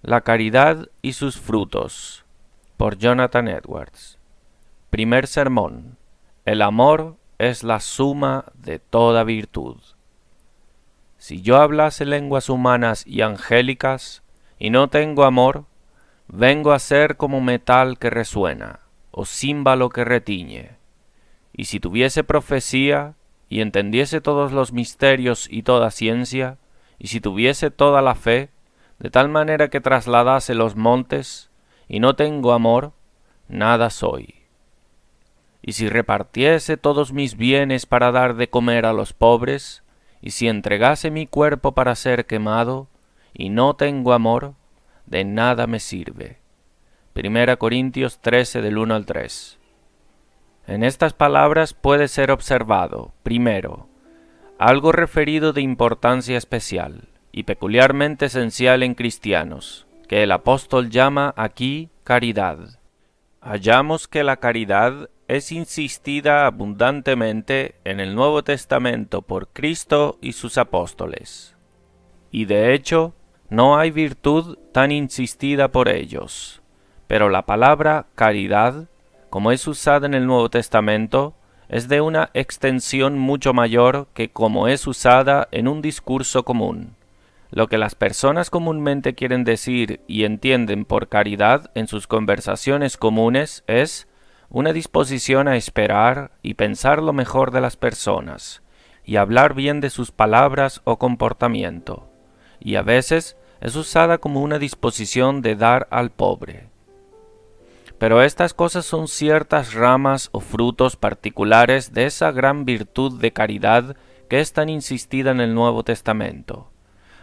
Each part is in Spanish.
La caridad y sus frutos, por Jonathan Edwards. Primer sermón. El amor es la suma de toda virtud. Si yo hablase lenguas humanas y angélicas, y no tengo amor, vengo a ser como metal que resuena, o címbalo que retiñe. Y si tuviese profecía, y entendiese todos los misterios y toda ciencia, y si tuviese toda la fe, de tal manera que trasladase los montes, y no tengo amor, nada soy. Y si repartiese todos mis bienes para dar de comer a los pobres, y si entregase mi cuerpo para ser quemado, y no tengo amor, de nada me sirve. Primera Corintios 13 del 1 al 3. En estas palabras puede ser observado, primero, algo referido de importancia especial y peculiarmente esencial en cristianos, que el apóstol llama aquí caridad. Hallamos que la caridad es insistida abundantemente en el Nuevo Testamento por Cristo y sus apóstoles. Y de hecho, no hay virtud tan insistida por ellos. Pero la palabra caridad, como es usada en el Nuevo Testamento, es de una extensión mucho mayor que como es usada en un discurso común. Lo que las personas comúnmente quieren decir y entienden por caridad en sus conversaciones comunes es una disposición a esperar y pensar lo mejor de las personas, y hablar bien de sus palabras o comportamiento, y a veces es usada como una disposición de dar al pobre. Pero estas cosas son ciertas ramas o frutos particulares de esa gran virtud de caridad que es tan insistida en el Nuevo Testamento.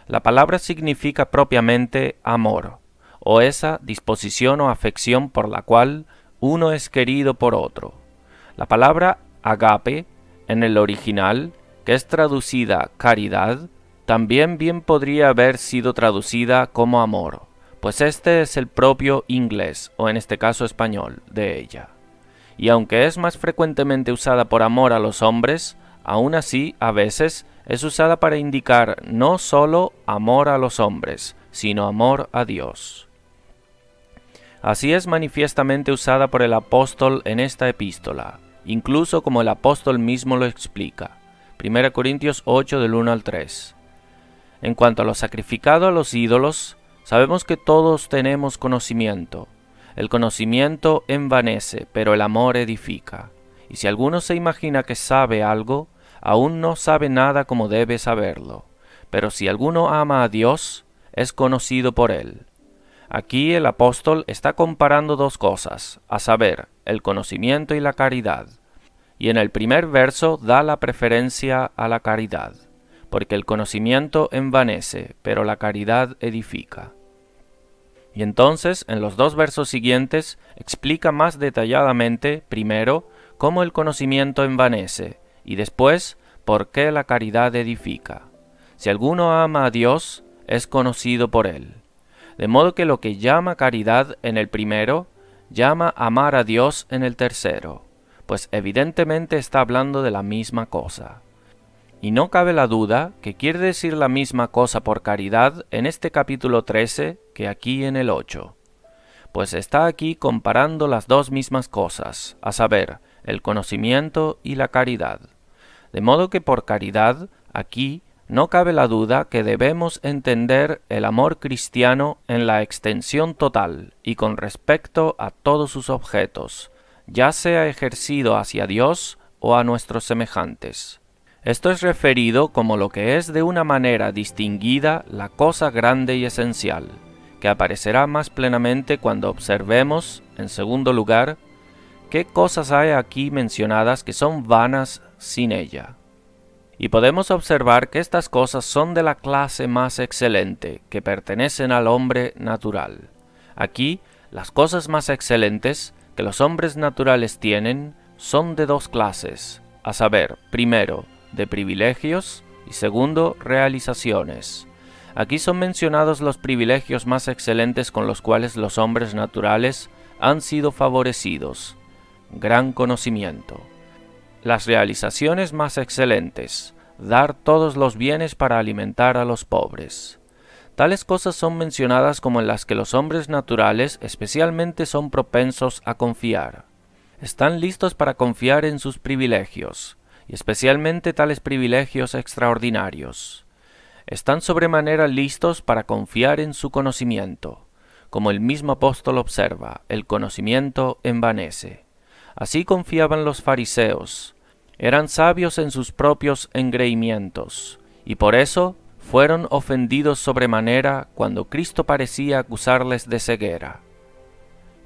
La palabra significa propiamente amor, o esa disposición o afección por la cual uno es querido por otro. La palabra agape, en el original, que es traducida caridad, también bien podría haber sido traducida como amor, pues este es el propio inglés, o en este caso español, de ella. Y aunque es más frecuentemente usada por amor a los hombres, aún así, a veces, es usada para indicar no sólo amor a los hombres, sino amor a Dios. Así es manifiestamente usada por el apóstol en esta epístola, incluso como el apóstol mismo lo explica. 1 Corintios 8 del 1 al 3. En cuanto a lo sacrificado a los ídolos, sabemos que todos tenemos conocimiento. El conocimiento envanece, pero el amor edifica. Y si alguno se imagina que sabe algo, aún no sabe nada como debe saberlo. Pero si alguno ama a Dios, es conocido por él. Aquí el apóstol está comparando dos cosas, a saber, el conocimiento y la caridad. Y en el primer verso da la preferencia a la caridad, porque el conocimiento envanece, pero la caridad edifica. Y entonces, en los dos versos siguientes, explica más detalladamente, primero, cómo el conocimiento envanece, y después, por qué la caridad edifica. Si alguno ama a Dios, es conocido por él. De modo que lo que llama caridad en el primero, llama amar a Dios en el tercero, pues evidentemente está hablando de la misma cosa. Y no cabe la duda que quiere decir la misma cosa por caridad en este capítulo 13 que aquí en el 8. Pues está aquí comparando las dos mismas cosas, a saber, el conocimiento y la caridad. De modo que por caridad, aquí, no cabe la duda que debemos entender el amor cristiano en la extensión total y con respecto a todos sus objetos, ya sea ejercido hacia Dios o a nuestros semejantes. Esto es referido como lo que es de una manera distinguida la cosa grande y esencial, que aparecerá más plenamente cuando observemos, en segundo lugar, qué cosas hay aquí mencionadas que son vanas sin ella. Y podemos observar que estas cosas son de la clase más excelente, que pertenecen al hombre natural. Aquí, las cosas más excelentes que los hombres naturales tienen son de dos clases, a saber, primero, de privilegios y segundo, realizaciones. Aquí son mencionados los privilegios más excelentes con los cuales los hombres naturales han sido favorecidos. Gran conocimiento. Las realizaciones más excelentes, dar todos los bienes para alimentar a los pobres. Tales cosas son mencionadas como en las que los hombres naturales especialmente son propensos a confiar. Están listos para confiar en sus privilegios, y especialmente tales privilegios extraordinarios. Están sobremanera listos para confiar en su conocimiento. Como el mismo apóstol observa, el conocimiento envanece. Así confiaban los fariseos. Eran sabios en sus propios engreimientos, y por eso fueron ofendidos sobremanera cuando Cristo parecía acusarles de ceguera.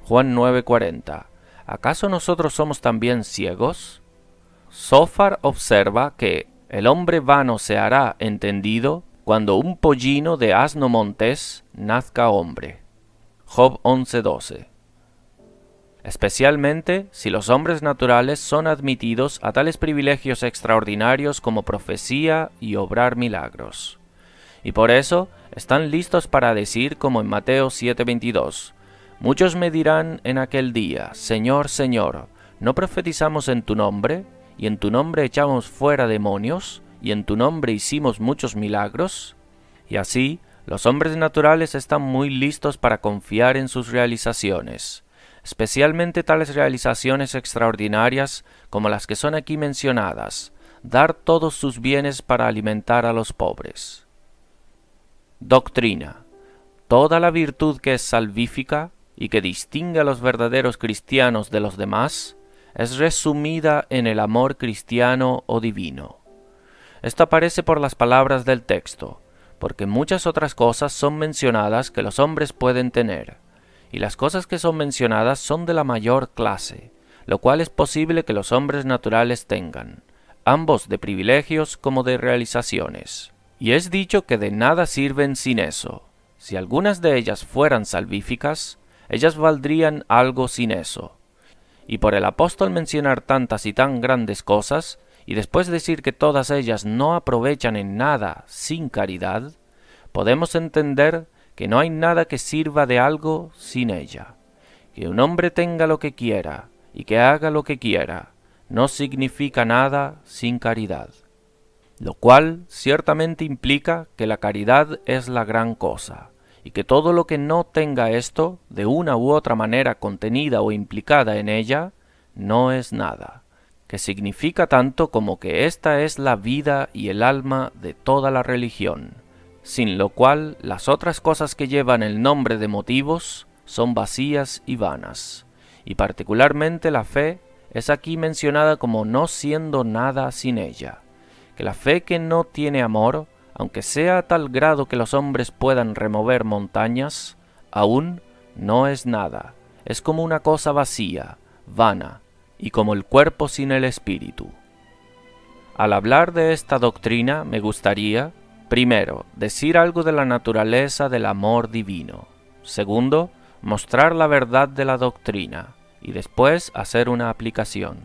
Juan 9:40. ¿Acaso nosotros somos también ciegos? Zophar observa que el hombre vano se hará entendido cuando un pollino de asno montés nazca hombre. Job 11:12. Especialmente si los hombres naturales son admitidos a tales privilegios extraordinarios como profecía y obrar milagros. Y por eso están listos para decir como en Mateo 7:22, muchos me dirán en aquel día, Señor, Señor, ¿no profetizamos en tu nombre? ¿Y en tu nombre echamos fuera demonios? ¿Y en tu nombre hicimos muchos milagros? Y así, los hombres naturales están muy listos para confiar en sus realizaciones, especialmente tales realizaciones extraordinarias como las que son aquí mencionadas, dar todos sus bienes para alimentar a los pobres. Doctrina. Toda la virtud que es salvífica y que distingue a los verdaderos cristianos de los demás es resumida en el amor cristiano o divino. Esto aparece por las palabras del texto, porque muchas otras cosas son mencionadas que los hombres pueden tener, y las cosas que son mencionadas son de la mayor clase, lo cual es posible que los hombres naturales tengan, ambos de privilegios como de realizaciones. Y es dicho que de nada sirven sin eso. Si algunas de ellas fueran salvíficas, ellas valdrían algo sin eso. Y por el apóstol mencionar tantas y tan grandes cosas, y después decir que todas ellas no aprovechan en nada sin caridad, podemos entender que no hay nada que sirva de algo sin ella. Que un hombre tenga lo que quiera y que haga lo que quiera, no significa nada sin caridad. Lo cual ciertamente implica que la caridad es la gran cosa, y que todo lo que no tenga esto, de una u otra manera contenida o implicada en ella, no es nada, que significa tanto como que esta es la vida y el alma de toda la religión, sin lo cual las otras cosas que llevan el nombre de motivos son vacías y vanas, y particularmente la fe es aquí mencionada como no siendo nada sin ella, que la fe que no tiene amor, aunque sea a tal grado que los hombres puedan remover montañas, aún no es nada, es como una cosa vacía, vana, y como el cuerpo sin el espíritu. Al hablar de esta doctrina me gustaría, primero, decir algo de la naturaleza del amor divino, segundo, mostrar la verdad de la doctrina, y después hacer una aplicación.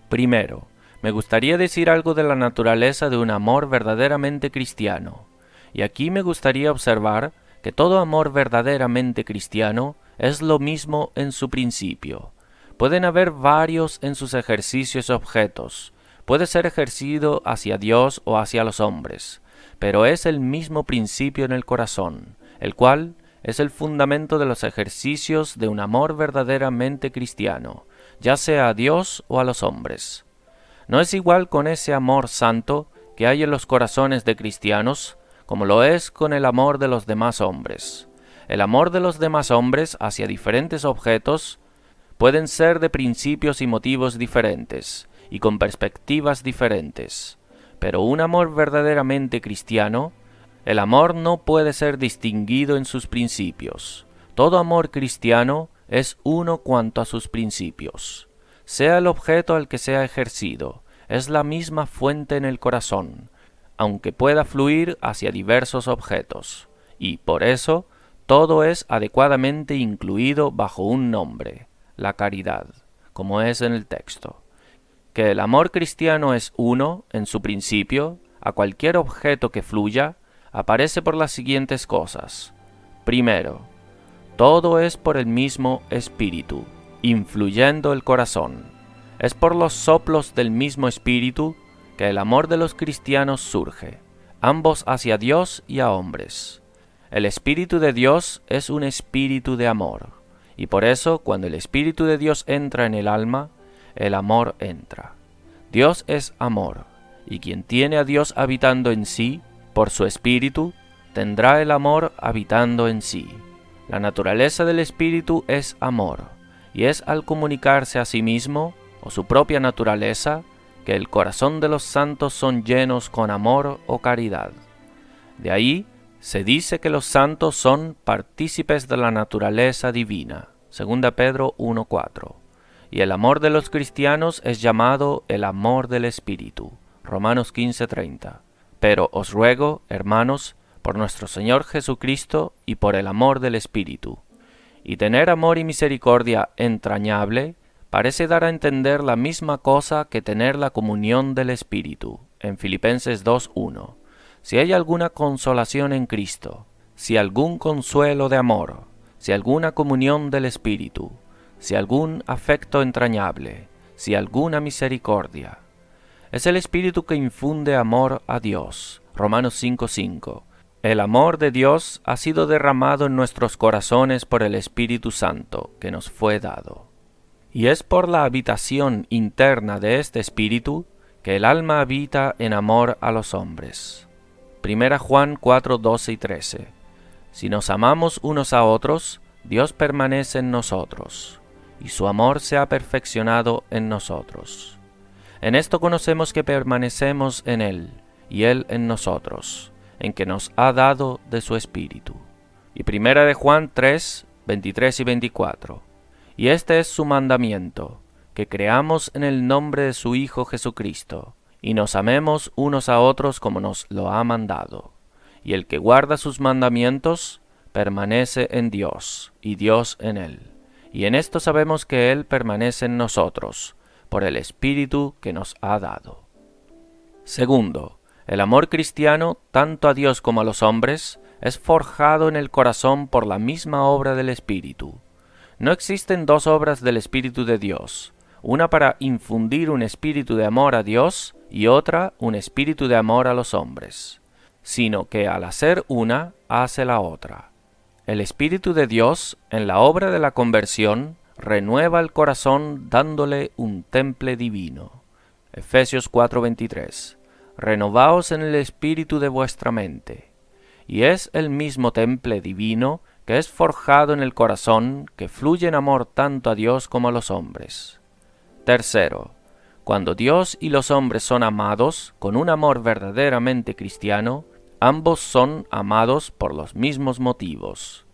Primero, me gustaría decir algo de la naturaleza de un amor verdaderamente cristiano, y aquí me gustaría observar que todo amor verdaderamente cristiano es lo mismo en su principio. Pueden haber varios en sus ejercicios objetos, puede ser ejercido hacia Dios o hacia los hombres, pero es el mismo principio en el corazón, el cual es el fundamento de los ejercicios de un amor verdaderamente cristiano, ya sea a Dios o a los hombres. No es igual con ese amor santo que hay en los corazones de cristianos, como lo es con el amor de los demás hombres. El amor de los demás hombres hacia diferentes objetos pueden ser de principios y motivos diferentes, y con perspectivas diferentes, pero un amor verdaderamente cristiano, el amor no puede ser distinguido en sus principios. Todo amor cristiano es uno cuanto a sus principios. Sea el objeto al que sea ejercido, es la misma fuente en el corazón, aunque pueda fluir hacia diversos objetos, y por eso todo es adecuadamente incluido bajo un nombre, la caridad, como es en el texto. Que el amor cristiano es uno, en su principio, a cualquier objeto que fluya, aparece por las siguientes cosas. Primero, todo es por el mismo Espíritu, influyendo el corazón. Es por los soplos del mismo Espíritu que el amor de los cristianos surge, ambos hacia Dios y a hombres. El Espíritu de Dios es un espíritu de amor, y por eso cuando el Espíritu de Dios entra en el alma, el amor entra. Dios es amor, y quien tiene a Dios habitando en sí, por su Espíritu, tendrá el amor habitando en sí. La naturaleza del Espíritu es amor, y es al comunicarse a sí mismo, o su propia naturaleza, que el corazón de los santos son llenos con amor o caridad. De ahí se dice que los santos son partícipes de la naturaleza divina, 2 Pedro 1:4, y el amor de los cristianos es llamado el amor del Espíritu, Romanos 15:30. Pero os ruego, hermanos, por nuestro Señor Jesucristo y por el amor del Espíritu. Y tener amor y misericordia entrañable parece dar a entender la misma cosa que tener la comunión del Espíritu, en Filipenses 2:1. Si hay alguna consolación en Cristo, si algún consuelo de amor, si alguna comunión del Espíritu, si algún afecto entrañable, si alguna misericordia. Es el Espíritu que infunde amor a Dios, Romanos 5:5. El amor de Dios ha sido derramado en nuestros corazones por el Espíritu Santo que nos fue dado. Y es por la habitación interna de este Espíritu que el alma habita en amor a los hombres. 1 Juan 4:12 y 13. Si nos amamos unos a otros, Dios permanece en nosotros, y su amor se ha perfeccionado en nosotros. En esto conocemos que permanecemos en Él, y Él en nosotros, en que nos ha dado de su Espíritu. Y 1 Juan 3, 23 y 24. Y este es su mandamiento, que creamos en el nombre de su Hijo Jesucristo, y nos amemos unos a otros como nos lo ha mandado. Y el que guarda sus mandamientos, permanece en Dios, y Dios en él. Y en esto sabemos que Él permanece en nosotros, por el Espíritu que nos ha dado. Segundo, el amor cristiano, tanto a Dios como a los hombres, es forjado en el corazón por la misma obra del Espíritu. No existen dos obras del Espíritu de Dios, una para infundir un espíritu de amor a Dios y otra un espíritu de amor a los hombres, sino que al hacer una, hace la otra. El Espíritu de Dios, en la obra de la conversión, renueva el corazón dándole un temple divino. Efesios 4:23. Renovaos en el espíritu de vuestra mente. Y es el mismo temple divino que es forjado en el corazón, que fluye en amor tanto a Dios como a los hombres. Tercero, cuando Dios y los hombres son amados con un amor verdaderamente cristiano, ambos son amados por los mismos motivos.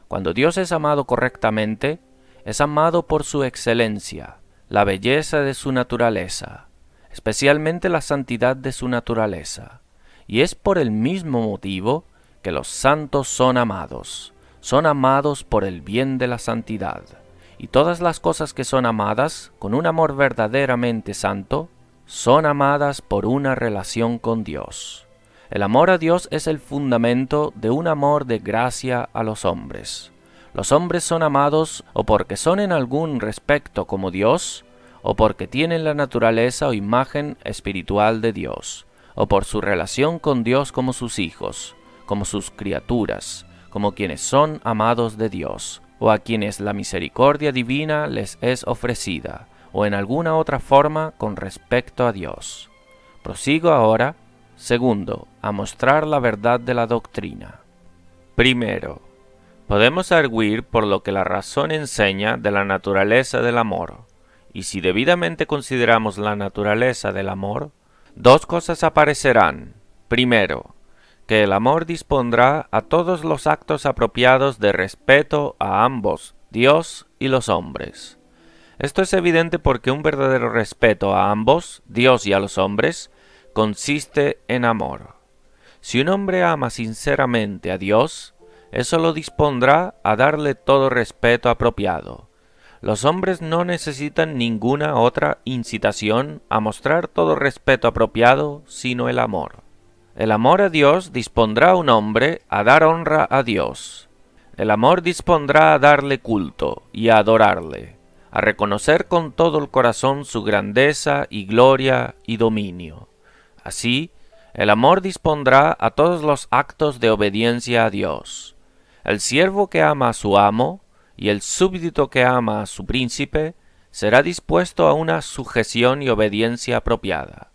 Cuando Dios es amado correctamente, es amado por su excelencia, la belleza de su naturaleza, especialmente la santidad de su naturaleza, y es por el mismo motivo que los santos son amados por el bien de la santidad, y todas las cosas que son amadas con un amor verdaderamente santo, son amadas por una relación con Dios. El amor a Dios es el fundamento de un amor de gracia a los hombres. Los hombres son amados o porque son en algún respecto como Dios, o porque tienen la naturaleza o imagen espiritual de Dios, o por su relación con Dios como sus hijos, como sus criaturas, como quienes son amados de Dios, o a quienes la misericordia divina les es ofrecida, o en alguna otra forma con respecto a Dios. Prosigo ahora, segundo, a mostrar la verdad de la doctrina. Primero, podemos arguir por lo que la razón enseña de la naturaleza del amor, y si debidamente consideramos la naturaleza del amor, dos cosas aparecerán. Primero, que el amor dispondrá a todos los actos apropiados de respeto a ambos, Dios y los hombres. Esto es evidente porque un verdadero respeto a ambos, Dios y a los hombres, consiste en amor. Si un hombre ama sinceramente a Dios, eso lo dispondrá a darle todo respeto apropiado. Los hombres no necesitan ninguna otra incitación a mostrar todo respeto apropiado sino el amor. El amor a Dios dispondrá a un hombre a dar honra a Dios. El amor dispondrá a darle culto y a adorarle, a reconocer con todo el corazón su grandeza y gloria y dominio. Así, El amor dispondrá a todos los actos de obediencia a Dios. El siervo que ama a su amo y el súbdito que ama a su príncipe será dispuesto a una sujeción y obediencia apropiada.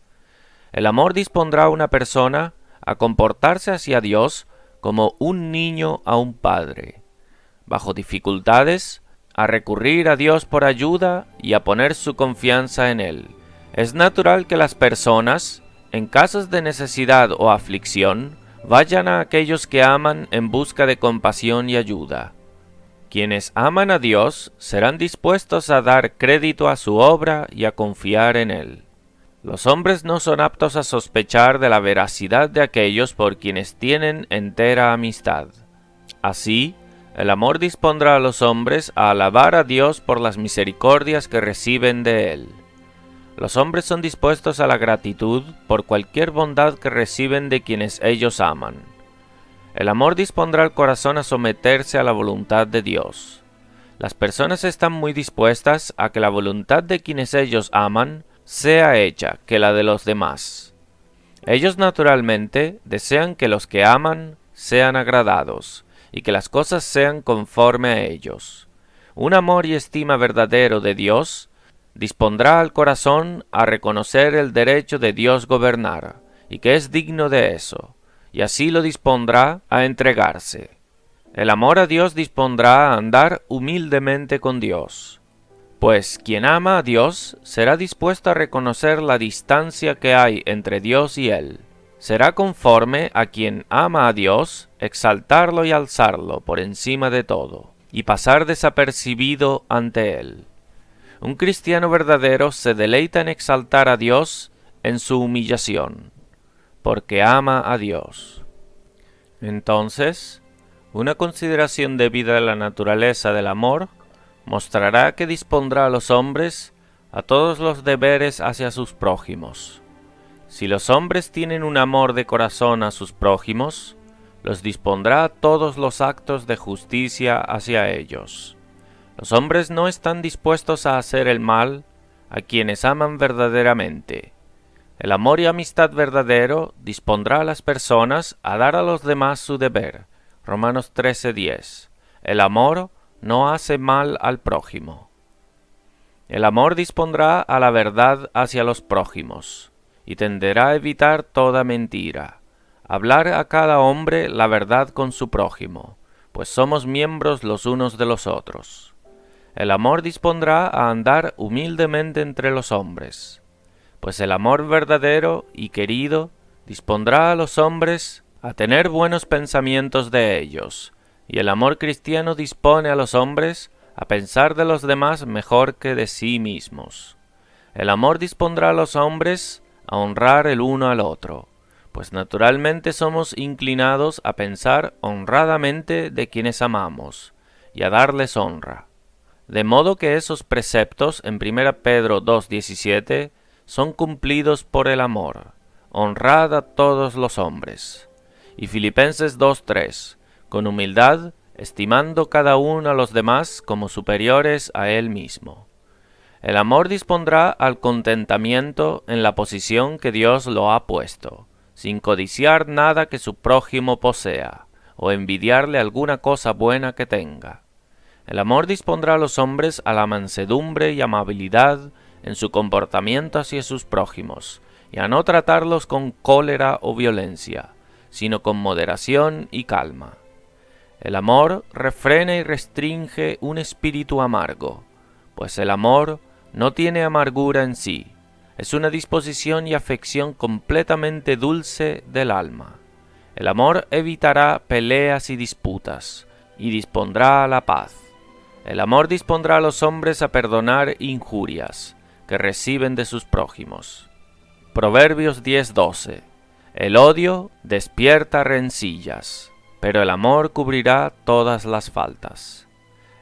El amor dispondrá a una persona a comportarse hacia Dios como un niño a un padre. Bajo dificultades, a recurrir a Dios por ayuda y a poner su confianza en Él. Es natural que las personas, en casos de necesidad o aflicción, vayan a aquellos que aman en busca de compasión y ayuda. Quienes aman a Dios serán dispuestos a dar crédito a su obra y a confiar en Él. Los hombres no son aptos a sospechar de la veracidad de aquellos por quienes tienen entera amistad. Así, el amor dispondrá a los hombres a alabar a Dios por las misericordias que reciben de Él. Los hombres son dispuestos a la gratitud por cualquier bondad que reciben de quienes ellos aman. El amor dispondrá al corazón a someterse a la voluntad de Dios. Las personas están muy dispuestas a que la voluntad de quienes ellos aman sea hecha que la de los demás. Ellos naturalmente desean que los que aman sean agradados y que las cosas sean conforme a ellos. Un amor y estima verdadero de Dios dispondrá al corazón a reconocer el derecho de Dios gobernar, y que es digno de eso, y así lo dispondrá a entregarse. El amor a Dios dispondrá a andar humildemente con Dios, pues quien ama a Dios será dispuesto a reconocer la distancia que hay entre Dios y él. Será conforme a quien ama a Dios exaltarlo y alzarlo por encima de todo, y pasar desapercibido ante él. Un cristiano verdadero se deleita en exaltar a Dios en su humillación, porque ama a Dios. Entonces, una consideración debida de la naturaleza del amor mostrará que dispondrá a los hombres a todos los deberes hacia sus prójimos. Si los hombres tienen un amor de corazón a sus prójimos, los dispondrá a todos los actos de justicia hacia ellos. Los hombres no están dispuestos a hacer el mal a quienes aman verdaderamente. El amor y amistad verdadero dispondrá a las personas a dar a los demás su deber. Romanos 13:10. El amor no hace mal al prójimo. El amor dispondrá a la verdad hacia los prójimos, y tenderá a evitar toda mentira. Hablar a cada hombre la verdad con su prójimo, pues somos miembros los unos de los otros. El amor dispondrá a andar humildemente entre los hombres, pues el amor verdadero y querido dispondrá a los hombres a tener buenos pensamientos de ellos, y el amor cristiano dispone a los hombres a pensar de los demás mejor que de sí mismos. El amor dispondrá a los hombres a honrar el uno al otro, pues naturalmente somos inclinados a pensar honradamente de quienes amamos, y a darles honra. De modo que esos preceptos en 1 Pedro 2:17 son cumplidos por el amor. Honrad a todos los hombres. Y Filipenses 2:3, con humildad, estimando cada uno a los demás como superiores a él mismo. El amor dispondrá al contentamiento en la posición que Dios lo ha puesto, sin codiciar nada que su prójimo posea, o envidiarle alguna cosa buena que tenga. El amor dispondrá a los hombres a la mansedumbre y amabilidad en su comportamiento hacia sus prójimos, y a no tratarlos con cólera o violencia, sino con moderación y calma. El amor refrena y restringe un espíritu amargo, pues el amor no tiene amargura en sí, es una disposición y afección completamente dulce del alma. El amor evitará peleas y disputas, y dispondrá a la paz. El amor dispondrá a los hombres a perdonar injurias que reciben de sus prójimos. Proverbios 10:12. El odio despierta rencillas, pero el amor cubrirá todas las faltas.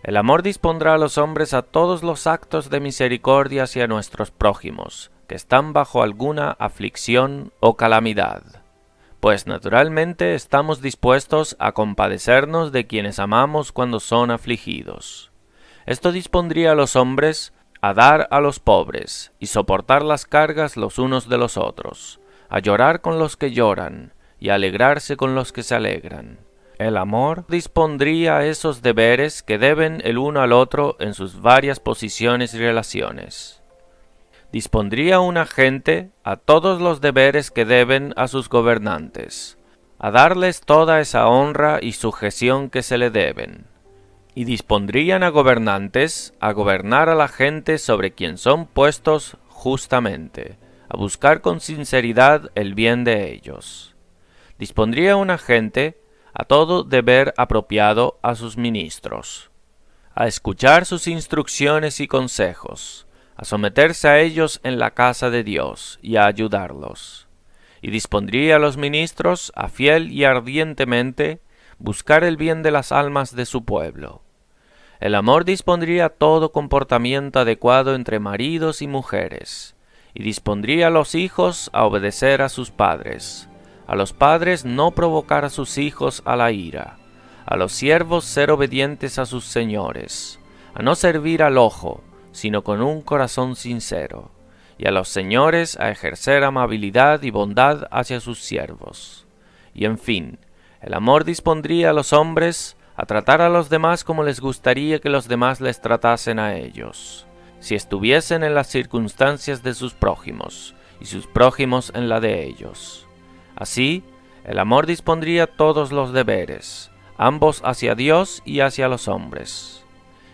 El amor dispondrá a los hombres a todos los actos de misericordia hacia nuestros prójimos, que están bajo alguna aflicción o calamidad, pues naturalmente estamos dispuestos a compadecernos de quienes amamos cuando son afligidos. Esto dispondría a los hombres a dar a los pobres y soportar las cargas los unos de los otros, a llorar con los que lloran y a alegrarse con los que se alegran. El amor dispondría esos deberes que deben el uno al otro en sus varias posiciones y relaciones. Dispondría una gente a todos los deberes que deben a sus gobernantes, a darles toda esa honra y sujeción que se le deben. Y dispondrían a gobernantes a gobernar a la gente sobre quien son puestos justamente, a buscar con sinceridad el bien de ellos. Dispondría una gente a todo deber apropiado a sus ministros, a escuchar sus instrucciones y consejos, a someterse a ellos en la casa de Dios y a ayudarlos. Y dispondría a los ministros a fiel y ardientemente buscar el bien de las almas de su pueblo. El amor dispondría todo comportamiento adecuado entre maridos y mujeres, y dispondría a los hijos a obedecer a sus padres, a los padres no provocar a sus hijos a la ira, a los siervos ser obedientes a sus señores, a no servir al ojo, sino con un corazón sincero, y a los señores a ejercer amabilidad y bondad hacia sus siervos. Y en fin, el amor dispondría a los hombres a tratar a los demás como les gustaría que los demás les tratasen a ellos, si estuviesen en las circunstancias de sus prójimos, y sus prójimos en la de ellos. Así, el amor dispondría todos los deberes, ambos hacia Dios y hacia los hombres.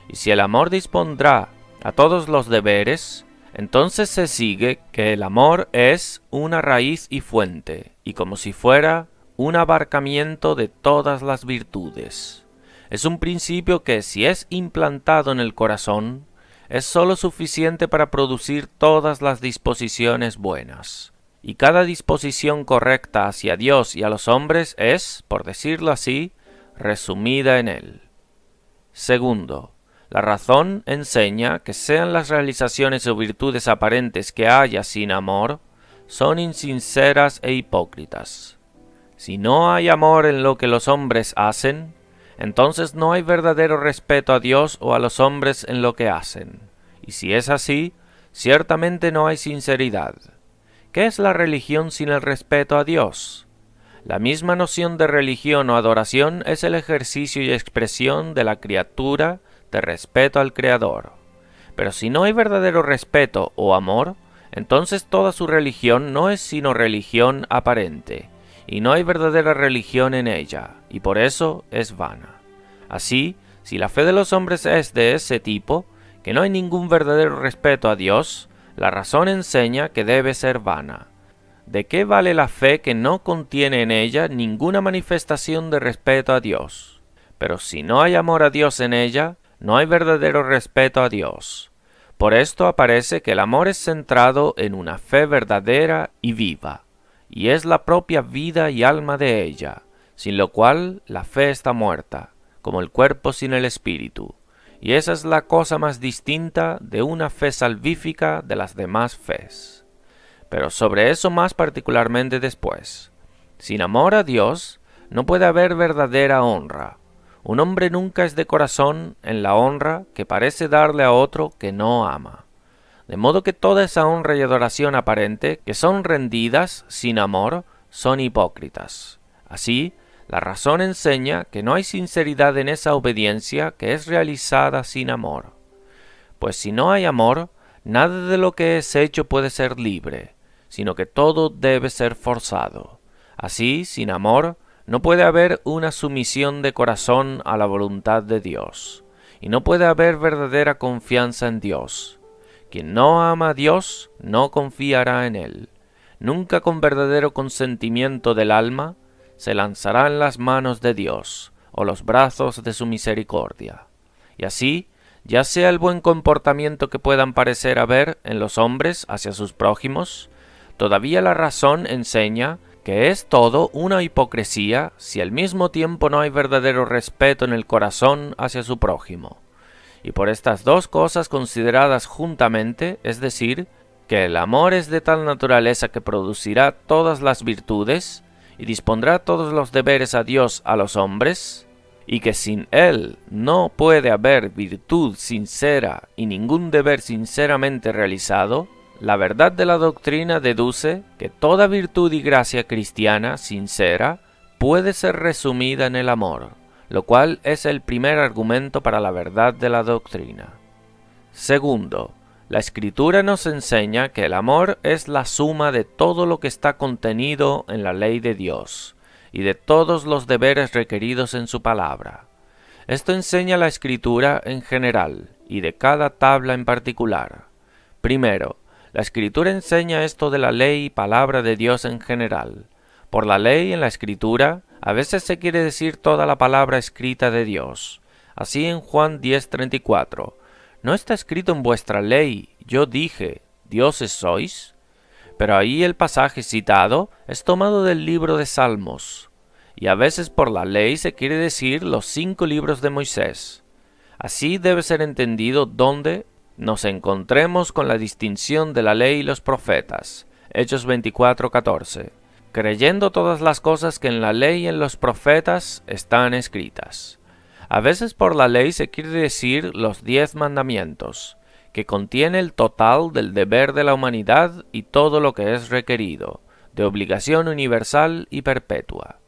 Y si el amor dispondrá a todos los deberes, entonces se sigue que el amor es una raíz y fuente, y como si fuera un abarcamiento de todas las virtudes. Es un principio que, si es implantado en el corazón, es sólo suficiente para producir todas las disposiciones buenas. Y cada disposición correcta hacia Dios y a los hombres es, por decirlo así, resumida en él. Segundo, la razón enseña que sean las realizaciones o virtudes aparentes que haya sin amor, son insinceras e hipócritas. Si no hay amor en lo que los hombres hacen, entonces no hay verdadero respeto a Dios o a los hombres en lo que hacen. Y si es así, ciertamente no hay sinceridad. ¿Qué es la religión sin el respeto a Dios? La misma noción de religión o adoración es el ejercicio y expresión de la criatura de respeto al Creador. Pero si no hay verdadero respeto o amor, entonces toda su religión no es sino religión aparente, y no hay verdadera religión en ella, y por eso es vana. Así, si la fe de los hombres es de ese tipo, que no hay ningún verdadero respeto a Dios, la razón enseña que debe ser vana. ¿De qué vale la fe que no contiene en ella ninguna manifestación de respeto a Dios? Pero si no hay amor a Dios en ella, no hay verdadero respeto a Dios. Por esto aparece que el amor es centrado en una fe verdadera y viva, y es la propia vida y alma de ella, sin lo cual la fe está muerta, como el cuerpo sin el espíritu, y esa es la cosa más distinta de una fe salvífica de las demás fes. Pero sobre eso más particularmente después. Sin amor a Dios no puede haber verdadera honra. Un hombre nunca es de corazón en la honra que parece darle a otro que no ama. De modo que toda esa honra y adoración aparente que son rendidas sin amor son hipócritas. Así, la razón enseña que no hay sinceridad en esa obediencia que es realizada sin amor. Pues si no hay amor, nada de lo que es hecho puede ser libre, sino que todo debe ser forzado. Así, sin amor, no puede haber una sumisión de corazón a la voluntad de Dios, y no puede haber verdadera confianza en Dios. Quien no ama a Dios no confiará en Él. Nunca con verdadero consentimiento del alma se lanzará en las manos de Dios o los brazos de su misericordia. Y así, ya sea el buen comportamiento que puedan parecer haber en los hombres hacia sus prójimos, todavía la razón enseña que es todo una hipocresía si al mismo tiempo no hay verdadero respeto en el corazón hacia su prójimo. Y por estas dos cosas consideradas juntamente, es decir, que el amor es de tal naturaleza que producirá todas las virtudes y dispondrá todos los deberes a Dios a los hombres, y que sin él no puede haber virtud sincera y ningún deber sinceramente realizado, La verdad de la doctrina deduce que toda virtud y gracia cristiana sincera puede ser resumida en el amor, lo cual es el primer argumento para la verdad de la doctrina. Segundo, la Escritura nos enseña que el amor es la suma de todo lo que está contenido en la ley de Dios y de todos los deberes requeridos en su palabra. Esto enseña la Escritura en general y de cada tabla en particular. Primero, la Escritura enseña esto de la ley y palabra de Dios en general. Por la ley en la Escritura, a veces se quiere decir toda la palabra escrita de Dios. Así en Juan 10:34, ¿no está escrito en vuestra ley, yo dije, dioses sois? Pero ahí el pasaje citado es tomado del libro de Salmos, y a veces por la ley se quiere decir los 5 libros de Moisés. Así debe ser entendido donde nos encontremos con la distinción de la ley y los profetas. Hechos 24:14. Creyendo todas las cosas que en la ley y en los profetas están escritas. A veces por la ley se quiere decir los 10 mandamientos, que contiene el total del deber de la humanidad y todo lo que es requerido, de obligación universal y perpetua.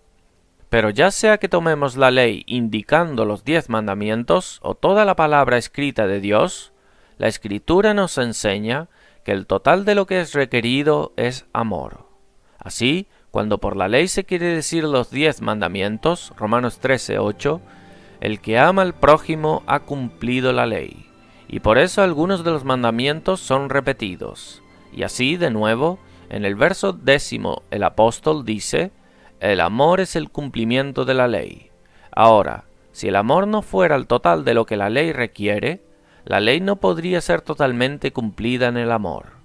Pero ya sea que tomemos la ley indicando los 10 mandamientos o toda la palabra escrita de Dios, la Escritura nos enseña que el total de lo que es requerido es amor. Así, cuando por la ley se quiere decir los 10 mandamientos, Romanos 13:8, el que ama al prójimo ha cumplido la ley, y por eso algunos de los mandamientos son repetidos. Y así, de nuevo, en el verso 10 el apóstol dice, el amor es el cumplimiento de la ley. Ahora, si el amor no fuera el total de lo que la ley requiere, la ley no podría ser totalmente cumplida en el amor.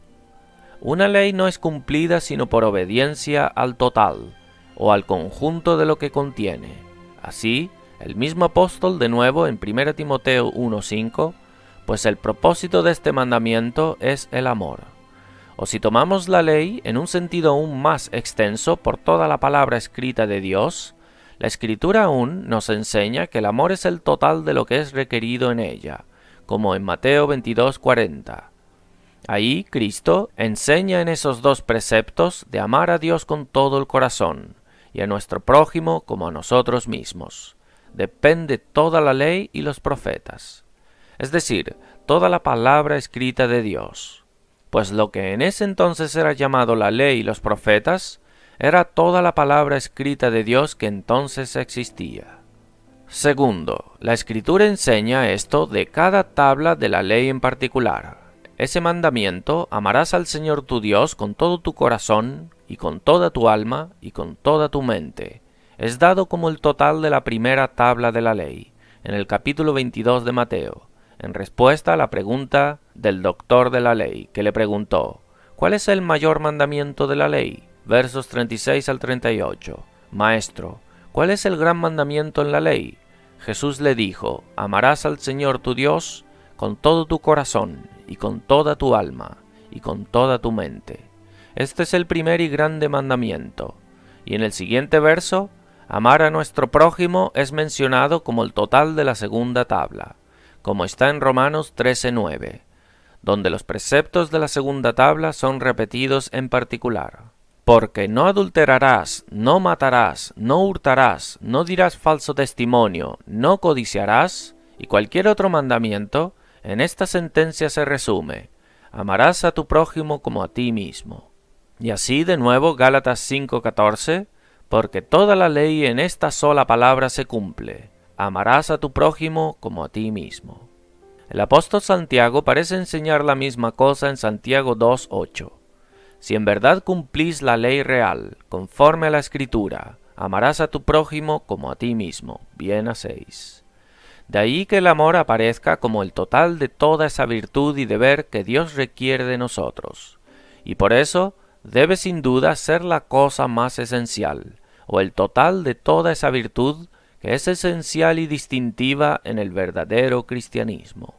Una ley no es cumplida sino por obediencia al total, o al conjunto de lo que contiene. Así, el mismo apóstol de nuevo en 1 Timoteo 1:5, pues el propósito de este mandamiento es el amor. O si tomamos la ley en un sentido aún más extenso por toda la palabra escrita de Dios, la Escritura aún nos enseña que el amor es el total de lo que es requerido en ella, como en Mateo 22:40. Ahí Cristo enseña en esos 2 preceptos de amar a Dios con todo el corazón, y a nuestro prójimo como a nosotros mismos. Depende toda la ley y los profetas, es decir, toda la palabra escrita de Dios. Pues lo que en ese entonces era llamado la ley y los profetas, era toda la palabra escrita de Dios que entonces existía. Segundo, la Escritura enseña esto de cada tabla de la ley en particular. Ese mandamiento, amarás al Señor tu Dios con todo tu corazón, y con toda tu alma, y con toda tu mente, es dado como el total de la primera tabla de la ley, en el capítulo 22 de Mateo, en respuesta a la pregunta del doctor de la ley, que le preguntó, ¿cuál es el mayor mandamiento de la ley? Versos 36 al 38. Maestro, ¿cuál es el gran mandamiento en la ley? Jesús le dijo, amarás al Señor tu Dios con todo tu corazón, y con toda tu alma, y con toda tu mente. Este es el primer y grande mandamiento. Y en el siguiente verso, amar a nuestro prójimo es mencionado como el total de la segunda tabla, como está en Romanos 13:9, donde los preceptos de la segunda tabla son repetidos en particular. Porque no adulterarás, no matarás, no hurtarás, no dirás falso testimonio, no codiciarás, y cualquier otro mandamiento, en esta sentencia se resume, amarás a tu prójimo como a ti mismo. Y así de nuevo Gálatas 5:14, porque toda la ley en esta sola palabra se cumple, amarás a tu prójimo como a ti mismo. El apóstol Santiago parece enseñar la misma cosa en Santiago 2:8. Si en verdad cumplís la ley real, conforme a la Escritura, amarás a tu prójimo como a ti mismo, bien hacéis. De ahí que el amor aparezca como el total de toda esa virtud y deber que Dios requiere de nosotros, y por eso debe sin duda ser la cosa más esencial, o el total de toda esa virtud que es esencial y distintiva en el verdadero cristianismo.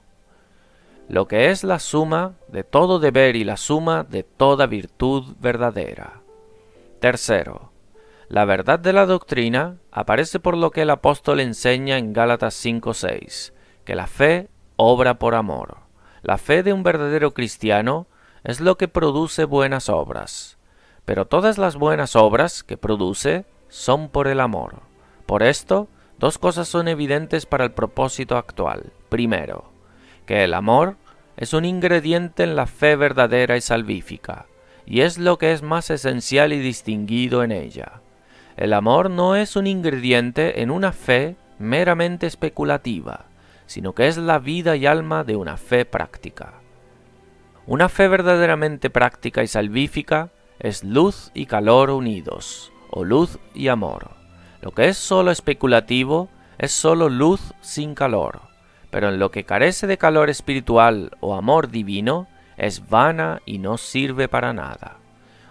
Lo que es la suma de todo deber y la suma de toda virtud verdadera. Tercero, la verdad de la doctrina aparece por lo que el apóstol enseña en Gálatas 5:6, que la fe obra por amor. La fe de un verdadero cristiano es lo que produce buenas obras. Pero todas las buenas obras que produce son por el amor. Por esto, dos cosas son evidentes para el propósito actual. Primero, que el amor es un ingrediente en la fe verdadera y salvífica, y es lo que es más esencial y distinguido en ella. El amor no es un ingrediente en una fe meramente especulativa, sino que es la vida y alma de una fe práctica. Una fe verdaderamente práctica y salvífica es luz y calor unidos, o luz y amor. Lo que es solo especulativo es solo luz sin calor, pero en lo que carece de calor espiritual o amor divino es vana y no sirve para nada.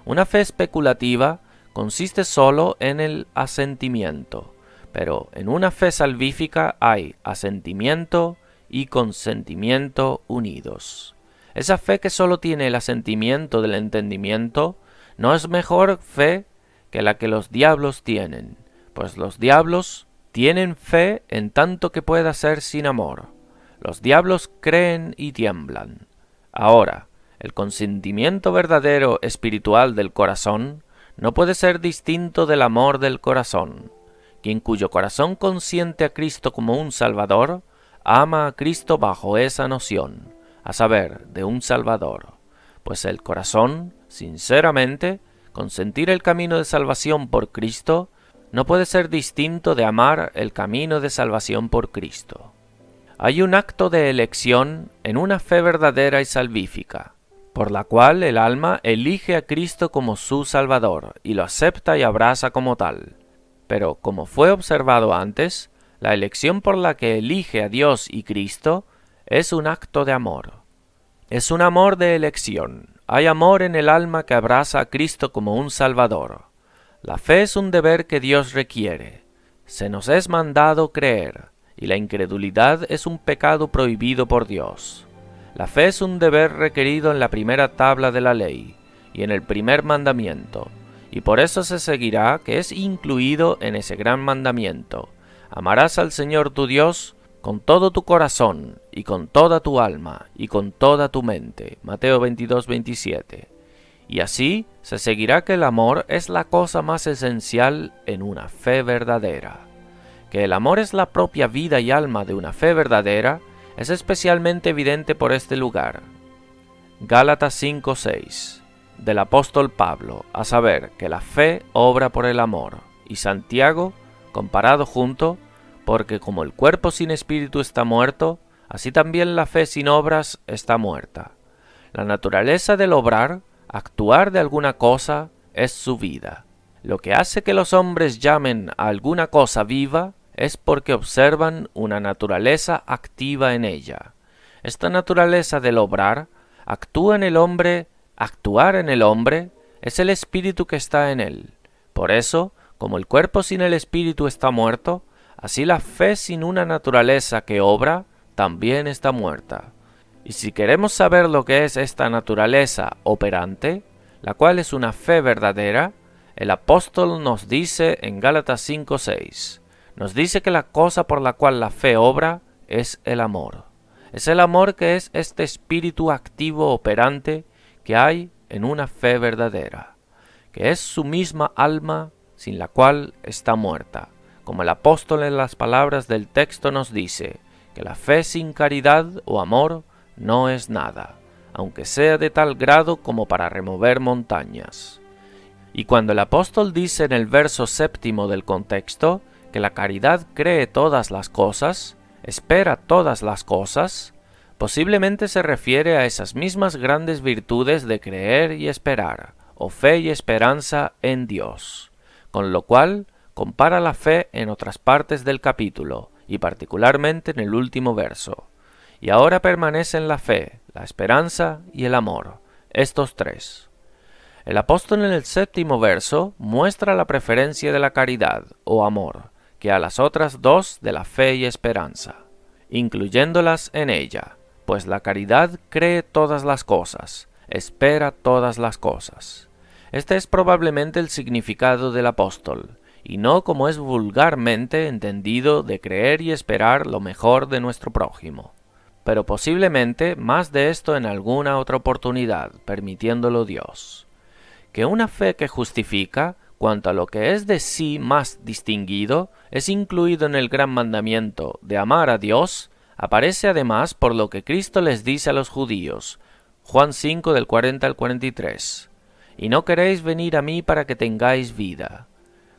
Una fe especulativa consiste solo en el asentimiento, pero en una fe salvífica hay asentimiento y consentimiento unidos. Esa fe que solo tiene el asentimiento del entendimiento no es mejor fe que la que los diablos tienen, pues los diablos tienen fe en tanto que pueda ser sin amor. Los diablos creen y tiemblan. Ahora, el consentimiento verdadero espiritual del corazón no puede ser distinto del amor del corazón. Quien cuyo corazón consiente a Cristo como un Salvador, ama a Cristo bajo esa noción, a saber, de un Salvador. Pues el corazón, sinceramente, consentir el camino de salvación por Cristo, no puede ser distinto de amar el camino de salvación por Cristo. Hay un acto de elección en una fe verdadera y salvífica, por la cual el alma elige a Cristo como su Salvador y lo acepta y abraza como tal. Pero, como fue observado antes, la elección por la que elige a Dios y Cristo es un acto de amor. Es un amor de elección. Hay amor en el alma que abraza a Cristo como un Salvador. La fe es un deber que Dios requiere. Se nos es mandado creer, y la incredulidad es un pecado prohibido por Dios. La fe es un deber requerido en la primera tabla de la ley y en el primer mandamiento, y por eso se seguirá que es incluido en ese gran mandamiento: amarás al Señor tu Dios con todo tu corazón, y con toda tu alma, y con toda tu mente. Mateo 22:27. Y así se seguirá que el amor es la cosa más esencial en una fe verdadera. Que el amor es la propia vida y alma de una fe verdadera es especialmente evidente por este lugar. Gálatas 5:6, del apóstol Pablo, a saber, que la fe obra por el amor, y Santiago, comparado junto, porque como el cuerpo sin espíritu está muerto, así también la fe sin obras está muerta. La naturaleza del obrar, actuar de alguna cosa, es su vida. Lo que hace que los hombres llamen a alguna cosa viva es porque observan una naturaleza activa en ella. Esta naturaleza del obrar actuar en el hombre, es el espíritu que está en él. Por eso, como el cuerpo sin el espíritu está muerto, así la fe sin una naturaleza que obra también está muerta. Y si queremos saber lo que es esta naturaleza operante, la cual es una fe verdadera, el apóstol nos dice en Gálatas 5:6, nos dice que la cosa por la cual la fe obra es el amor. Es el amor que es este espíritu activo operante que hay en una fe verdadera, que es su misma alma sin la cual está muerta. Como el apóstol en las palabras del texto nos dice, que la fe sin caridad o amor no es nada, aunque sea de tal grado como para remover montañas. Y cuando el apóstol dice en el verso 7 del contexto, que la caridad cree todas las cosas, espera todas las cosas, posiblemente se refiere a esas mismas grandes virtudes de creer y esperar, o fe y esperanza en Dios, con lo cual compara la fe en otras partes del capítulo, y particularmente en el último verso. Y ahora permanecen la fe, la esperanza y el amor, estos tres. El apóstol en el 7º verso muestra la preferencia de la caridad, o amor, que a las otras dos de la fe y esperanza, incluyéndolas en ella, pues la caridad cree todas las cosas, espera todas las cosas. Este es probablemente el significado del apóstol, y no como es vulgarmente entendido de creer y esperar lo mejor de nuestro prójimo. pero posiblemente más de esto en alguna otra oportunidad, permitiéndolo Dios. Que una fe que justifica, cuanto a lo que es de sí más distinguido, es incluido en el gran mandamiento de amar a Dios, aparece además por lo que Cristo les dice a los judíos, Juan 5 del 40 al 43, «Y no queréis venir a mí para que tengáis vida.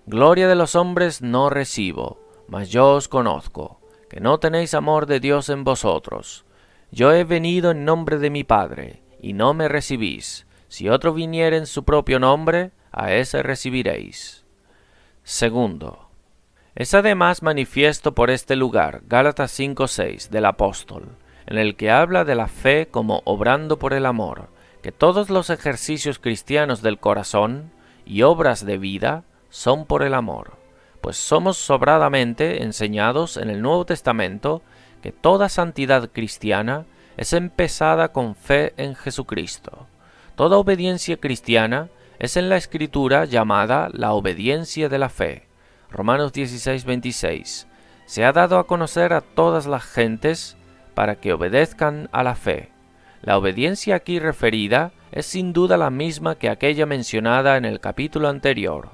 Gloria de los hombres no recibo, mas yo os conozco, que no tenéis amor de Dios en vosotros. Yo he venido en nombre de mi Padre, y no me recibís. Si otro viniere en su propio nombre, a ese recibiréis». Segundo, es además manifiesto por este lugar, Gálatas 5:6, del apóstol, en el que habla de la fe como obrando por el amor, que todos los ejercicios cristianos del corazón y obras de vida son por el amor, pues somos sobradamente enseñados en el Nuevo Testamento que toda santidad cristiana es empezada con fe en Jesucristo. Toda obediencia cristiana es en la Escritura llamada la obediencia de la fe. Romanos 16:26. Se ha dado a conocer a todas las gentes para que obedezcan a la fe. La obediencia aquí referida es sin duda la misma que aquella mencionada en el capítulo anterior,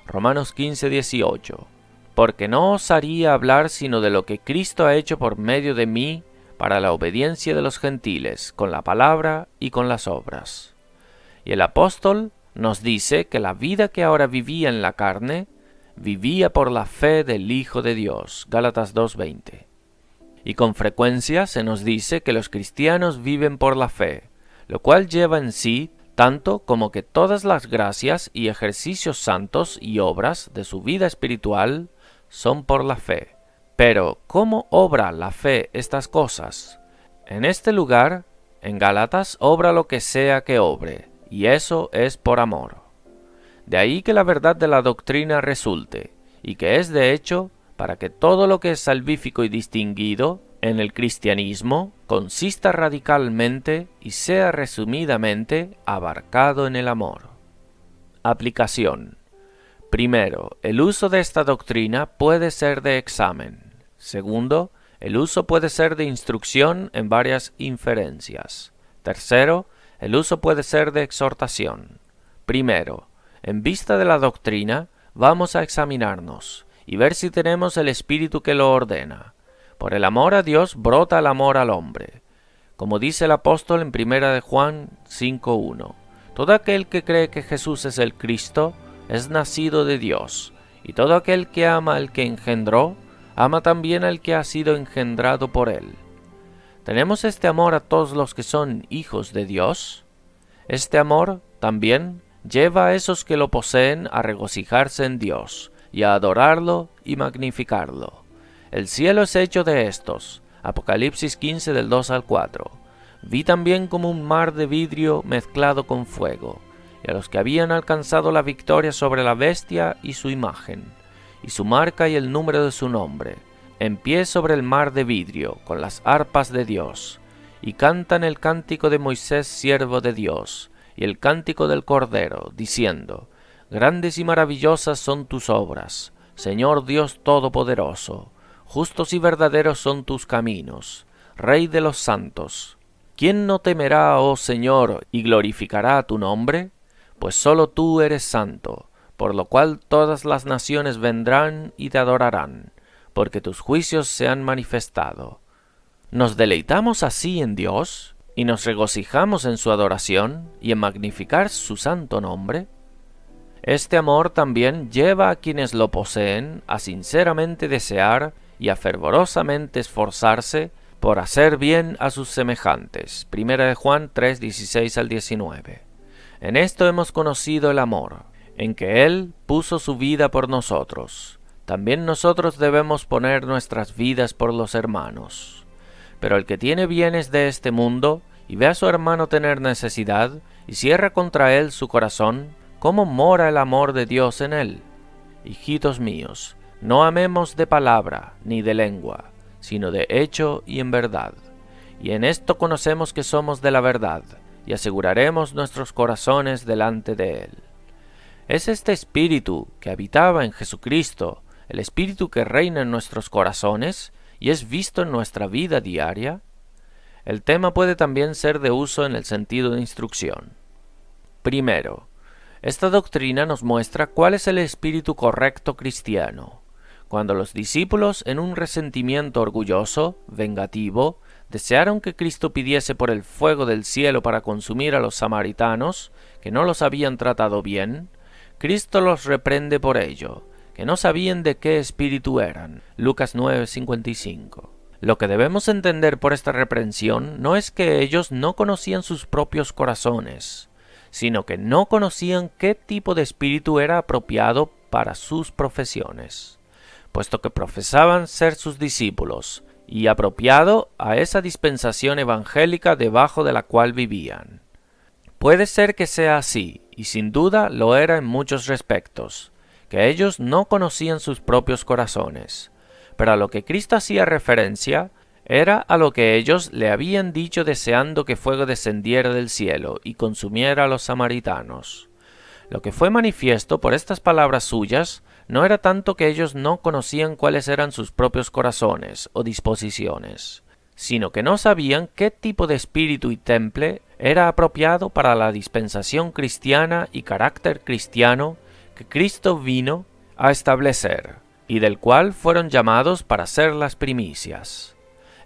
Romanos 15:18. Porque no osaría hablar sino de lo que Cristo ha hecho por medio de mí para la obediencia de los gentiles, con la palabra y con las obras. Y el apóstol nos dice que la vida que ahora vivía en la carne, vivía por la fe del Hijo de Dios, Gálatas 2:20. Y con frecuencia se nos dice que los cristianos viven por la fe, lo cual lleva en sí tanto como que todas las gracias y ejercicios santos y obras de su vida espiritual son por la fe. Pero, ¿cómo obra la fe estas cosas? En este lugar, en Gálatas, obra lo que sea que obre, y eso es por amor. De ahí que la verdad de la doctrina resulte, y que es de hecho para que todo lo que es salvífico y distinguido en el cristianismo consista radicalmente y sea resumidamente abarcado en el amor. Aplicación. Primero, el uso de esta doctrina puede ser de examen. Segundo, el uso puede ser de instrucción en varias inferencias. Tercero, el uso puede ser de exhortación. Primero, en vista de la doctrina, vamos a examinarnos y ver si tenemos el espíritu que lo ordena. Por el amor a Dios brota el amor al hombre. Como dice el apóstol en 1 de Juan 5:1, todo aquel que cree que Jesús es el Cristo es nacido de Dios, y todo aquel que ama al que engendró, ama también al que ha sido engendrado por él. ¿Tenemos este amor a todos los que son hijos de Dios? Este amor también lleva a esos que lo poseen a regocijarse en Dios, y a adorarlo y magnificarlo. El cielo es hecho de estos. Apocalipsis 15 del 2 al 4. Vi también como un mar de vidrio mezclado con fuego, y a los que habían alcanzado la victoria sobre la bestia y su imagen, y su marca y el número de su nombre, en pie sobre el mar de vidrio, con las arpas de Dios, y cantan el cántico de Moisés siervo de Dios, y el cántico del Cordero, diciendo: Grandes y maravillosas son tus obras, Señor Dios Todopoderoso. Justos y verdaderos son tus caminos, Rey de los santos. ¿Quién no temerá, oh Señor, y glorificará tu nombre? Pues sólo tú eres santo, por lo cual todas las naciones vendrán y te adorarán, porque tus juicios se han manifestado. ¿Nos deleitamos así en Dios, y nos regocijamos en su adoración y en magnificar su santo nombre? Este amor también lleva a quienes lo poseen a sinceramente desear y a fervorosamente esforzarse por hacer bien a sus semejantes. 1 de Juan 3, 16 al 19. En esto hemos conocido el amor, en que Él puso su vida por nosotros. También nosotros debemos poner nuestras vidas por los hermanos. Pero el que tiene bienes de este mundo y ve a su hermano tener necesidad y cierra contra él su corazón, ¿cómo mora el amor de Dios en él? Hijitos míos, no amemos de palabra ni de lengua, sino de hecho y en verdad. Y en esto conocemos que somos de la verdad, y aseguraremos nuestros corazones delante de Él. ¿Es este Espíritu que habitaba en Jesucristo el Espíritu que reina en nuestros corazones y es visto en nuestra vida diaria? El tema puede también ser de uso en el sentido de instrucción. Primero, esta doctrina nos muestra cuál es el espíritu correcto cristiano. Cuando los discípulos, en un resentimiento orgulloso, vengativo, desearon que Cristo pidiese por el fuego del cielo para consumir a los samaritanos, que no los habían tratado bien, Cristo los reprende por ello, que no sabían de qué espíritu eran. Lucas 9:55. Lo que debemos entender por esta reprensión no es que ellos no conocían sus propios corazones, sino que no conocían qué tipo de espíritu era apropiado para sus profesiones, puesto que profesaban ser sus discípulos, y apropiado a esa dispensación evangélica debajo de la cual vivían. Puede ser que sea así, y sin duda lo era en muchos respectos, que ellos no conocían sus propios corazones, pero a lo que Cristo hacía referencia era a lo que ellos le habían dicho deseando que fuego descendiera del cielo y consumiera a los samaritanos. Lo que fue manifiesto por estas palabras suyas no era tanto que ellos no conocían cuáles eran sus propios corazones o disposiciones, sino que no sabían qué tipo de espíritu y temple era apropiado para la dispensación cristiana y carácter cristiano que Cristo vino a establecer, y del cual fueron llamados para ser las primicias.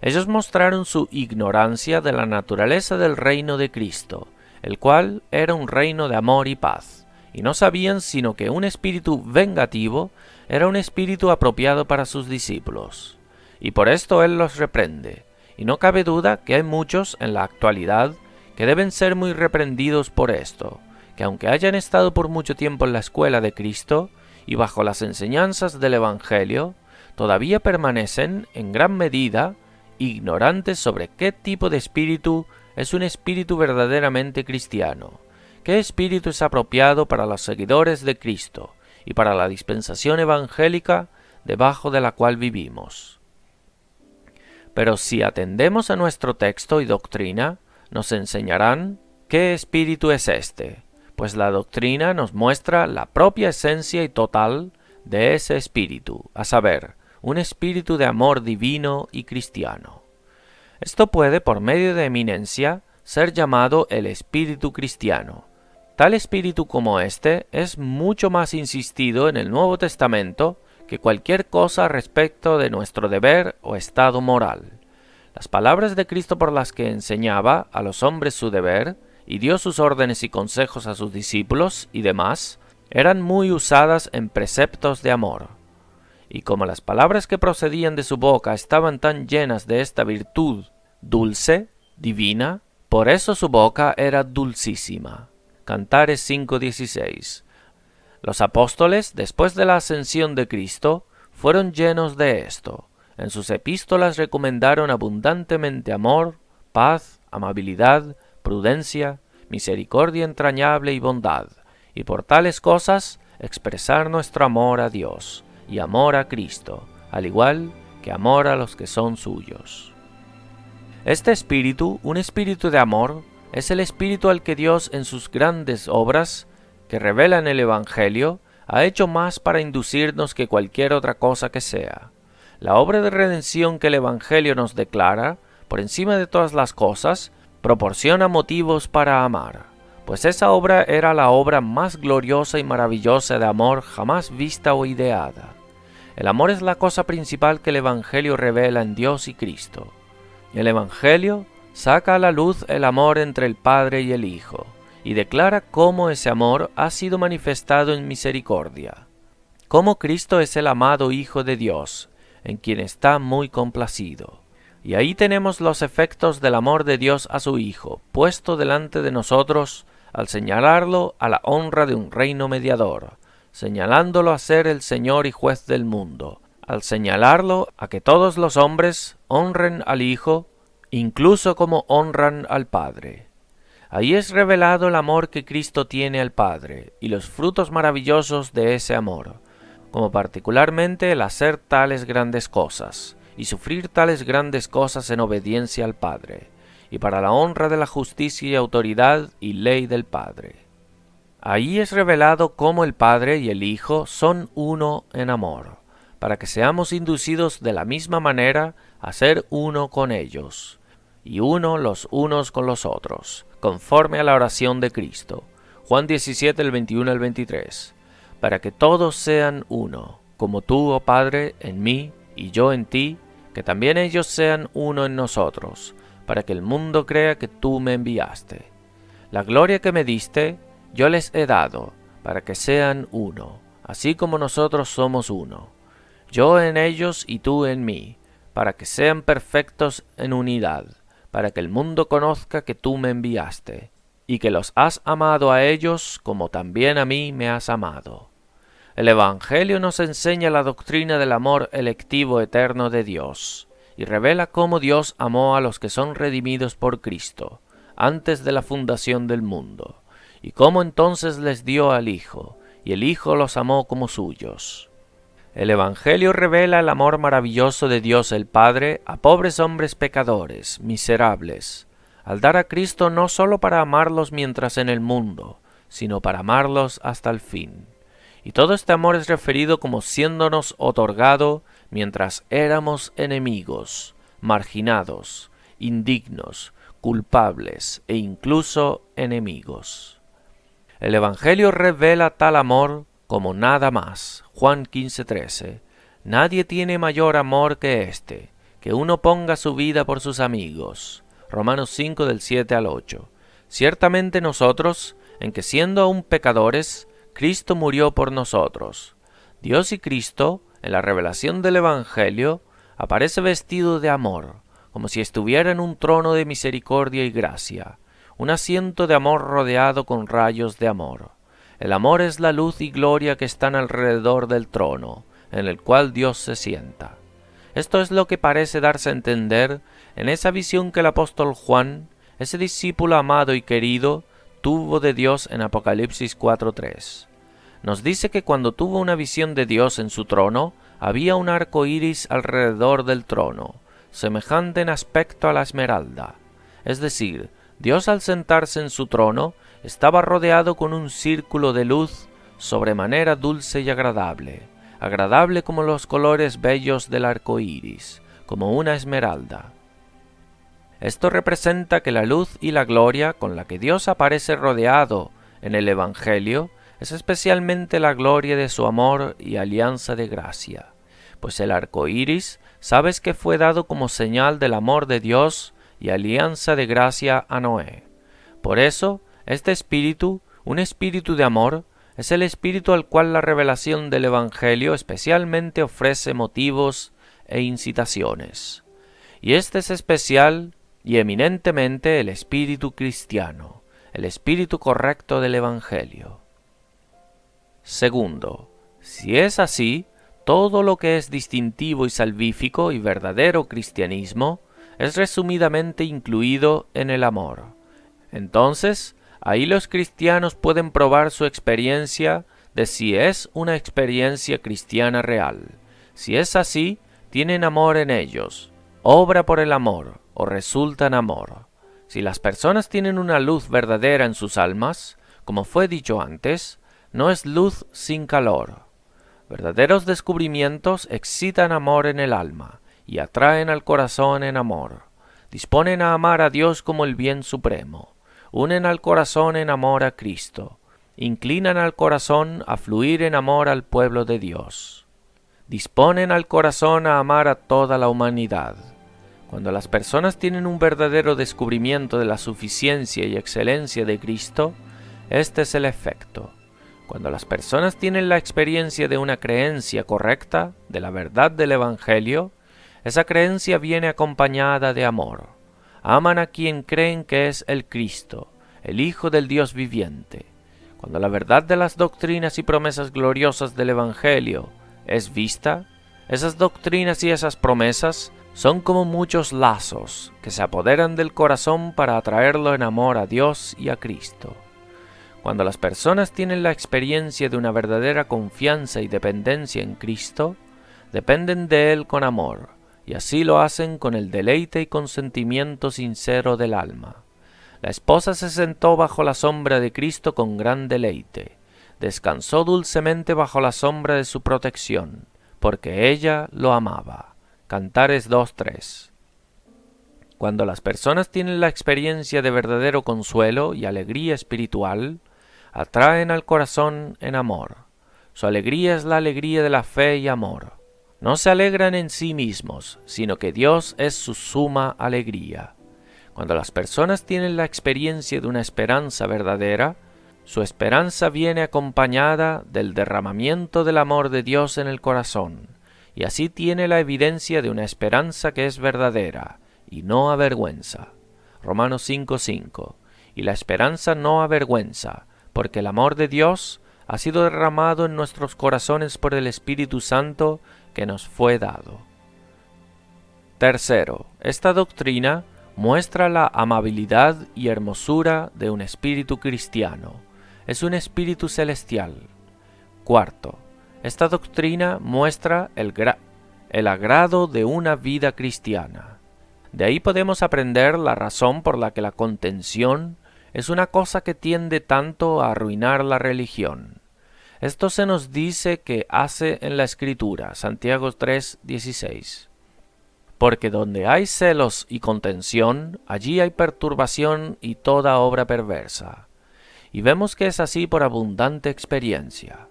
Ellos mostraron su ignorancia de la naturaleza del reino de Cristo, el cual era un reino de amor y paz, y no sabían sino que un espíritu vengativo era un espíritu apropiado para sus discípulos. Y por esto Él los reprende, y no cabe duda que hay muchos en la actualidad que deben ser muy reprendidos por esto, que aunque hayan estado por mucho tiempo en la escuela de Cristo y bajo las enseñanzas del Evangelio, todavía permanecen, en gran medida, ignorantes sobre qué tipo de espíritu es un espíritu verdaderamente cristiano, qué espíritu es apropiado para los seguidores de Cristo y para la dispensación evangélica debajo de la cual vivimos. Pero si atendemos a nuestro texto y doctrina, nos enseñarán qué espíritu es este, pues la doctrina nos muestra la propia esencia y total de ese espíritu, a saber, un espíritu de amor divino y cristiano. Esto puede, por medio de eminencia, ser llamado el espíritu cristiano. Tal espíritu como este es mucho más insistido en el Nuevo Testamento que cualquier cosa respecto de nuestro deber o estado moral. Las palabras de Cristo por las que enseñaba a los hombres su deber y dio sus órdenes y consejos a sus discípulos y demás, eran muy usadas en preceptos de amor. Y como las palabras que procedían de su boca estaban tan llenas de esta virtud dulce, divina, por eso su boca era dulcísima. Cantares 5:16. Los apóstoles, después de la ascensión de Cristo, fueron llenos de esto. En sus epístolas recomendaron abundantemente amor, paz, amabilidad, prudencia, misericordia entrañable y bondad, y por tales cosas expresar nuestro amor a Dios y amor a Cristo, al igual que amor a los que son suyos. Este espíritu, un espíritu de amor, es el espíritu al que Dios en sus grandes obras, que revelan el Evangelio, ha hecho más para inducirnos que cualquier otra cosa que sea. La obra de redención que el Evangelio nos declara, por encima de todas las cosas, proporciona motivos para amar, pues esa obra era la obra más gloriosa y maravillosa de amor jamás vista o ideada. El amor es la cosa principal que el Evangelio revela en Dios y Cristo. El Evangelio saca a la luz el amor entre el Padre y el Hijo, y declara cómo ese amor ha sido manifestado en misericordia, cómo Cristo es el amado Hijo de Dios, en quien está muy complacido. Y ahí tenemos los efectos del amor de Dios a su Hijo, puesto delante de nosotros al señalarlo a la honra de un reino mediador, señalándolo a ser el Señor y Juez del mundo, al señalarlo a que todos los hombres honren al Hijo, incluso como honran al Padre. Ahí es revelado el amor que Cristo tiene al Padre, y los frutos maravillosos de ese amor, como particularmente el hacer tales grandes cosas, y sufrir tales grandes cosas en obediencia al Padre, y para la honra de la justicia y autoridad y ley del Padre. Ahí es revelado cómo el Padre y el Hijo son uno en amor, para que seamos inducidos de la misma manera a ser uno con ellos. y uno los unos con los otros, conforme a la oración de Cristo. Juan 17, el 21 al 23. Para que todos sean uno, como tú, oh Padre, en mí y yo en ti, que también ellos sean uno en nosotros, para que el mundo crea que tú me enviaste. La gloria que me diste, yo les he dado, para que sean uno, así como nosotros somos uno. Yo en ellos y tú en mí, para que sean perfectos en unidad, para que el mundo conozca que tú me enviaste, y que los has amado a ellos como también a mí me has amado. El Evangelio nos enseña la doctrina del amor electivo eterno de Dios, y revela cómo Dios amó a los que son redimidos por Cristo, antes de la fundación del mundo, y cómo entonces les dio al Hijo, y el Hijo los amó como suyos. El Evangelio revela el amor maravilloso de Dios el Padre a pobres hombres pecadores, miserables, al dar a Cristo no sólo para amarlos mientras en el mundo, sino para amarlos hasta el fin. Y todo este amor es referido como siéndonos otorgado mientras éramos enemigos, marginados, indignos, culpables e incluso enemigos. El Evangelio revela tal amor como nada más. Juan 15:13. Nadie tiene mayor amor que este, que uno ponga su vida por sus amigos. Romanos 5 del 7 al 8. Ciertamente nosotros, en que siendo aún pecadores, Cristo murió por nosotros. Dios y Cristo, en la revelación del Evangelio, aparece vestido de amor, como si estuviera en un trono de misericordia y gracia, un asiento de amor rodeado con rayos de amor. El amor es la luz y gloria que están alrededor del trono, en el cual Dios se sienta. Esto es lo que parece darse a entender en esa visión que el apóstol Juan, ese discípulo amado y querido, tuvo de Dios en Apocalipsis 4:3. Nos dice que cuando tuvo una visión de Dios en su trono, había un arco iris alrededor del trono, semejante en aspecto a la esmeralda. Es decir, Dios al sentarse en su trono, estaba rodeado con un círculo de luz sobremanera dulce y agradable, agradable como los colores bellos del arco iris, como una esmeralda. Esto representa que la luz y la gloria con la que Dios aparece rodeado en el Evangelio es especialmente la gloria de su amor y alianza de gracia, pues el arco iris sabes que fue dado como señal del amor de Dios y alianza de gracia a Noé. Por eso, este espíritu, un espíritu de amor, es el espíritu al cual la revelación del Evangelio especialmente ofrece motivos e incitaciones. Y este es especial y eminentemente el espíritu cristiano, el espíritu correcto del Evangelio. Segundo, si es así, todo lo que es distintivo y salvífico y verdadero cristianismo es resumidamente incluido en el amor. Entonces, ahí los cristianos pueden probar su experiencia de si es una experiencia cristiana real. Si es así, tienen amor en ellos, obra por el amor o resultan amor. Si las personas tienen una luz verdadera en sus almas, como fue dicho antes, no es luz sin calor. Verdaderos descubrimientos excitan amor en el alma y atraen al corazón en amor. Disponen a amar a Dios como el bien supremo. Unen al corazón en amor a Cristo. Inclinan al corazón a fluir en amor al pueblo de Dios. Disponen al corazón a amar a toda la humanidad. Cuando las personas tienen un verdadero descubrimiento de la suficiencia y excelencia de Cristo, este es el efecto. Cuando las personas tienen la experiencia de una creencia correcta, de la verdad del Evangelio, esa creencia viene acompañada de amor. Aman a quien creen que es el Cristo, el Hijo del Dios viviente. Cuando la verdad de las doctrinas y promesas gloriosas del Evangelio es vista, esas doctrinas y esas promesas son como muchos lazos que se apoderan del corazón para atraerlo en amor a Dios y a Cristo. Cuando las personas tienen la experiencia de una verdadera confianza y dependencia en Cristo, dependen de Él con amor, y así lo hacen con el deleite y consentimiento sincero del alma. La esposa se sentó bajo la sombra de Cristo con gran deleite, descansó dulcemente bajo la sombra de su protección, porque ella lo amaba. Cantares 2:3. Cuando las personas tienen la experiencia de verdadero consuelo y alegría espiritual, atraen al corazón en amor. Su alegría es la alegría de la fe y amor. No se alegran en sí mismos, sino que Dios es su suma alegría. Cuando las personas tienen la experiencia de una esperanza verdadera, su esperanza viene acompañada del derramamiento del amor de Dios en el corazón, y así tiene la evidencia de una esperanza que es verdadera, y no avergüenza. Romanos 5:5. Y la esperanza no avergüenza, porque el amor de Dios ha sido derramado en nuestros corazones por el Espíritu Santo que nos fue dado. Tercero, esta doctrina muestra la amabilidad y hermosura de un espíritu cristiano. Es un espíritu celestial. Cuarto, esta doctrina muestra el agrado de una vida cristiana. De ahí podemos aprender la razón por la que la contención es una cosa que tiende tanto a arruinar la religión. Esto se nos dice que hace en la Escritura, Santiago 3:16. Porque donde hay celos y contención, allí hay perturbación y toda obra perversa. Y vemos que es así por abundante experiencia.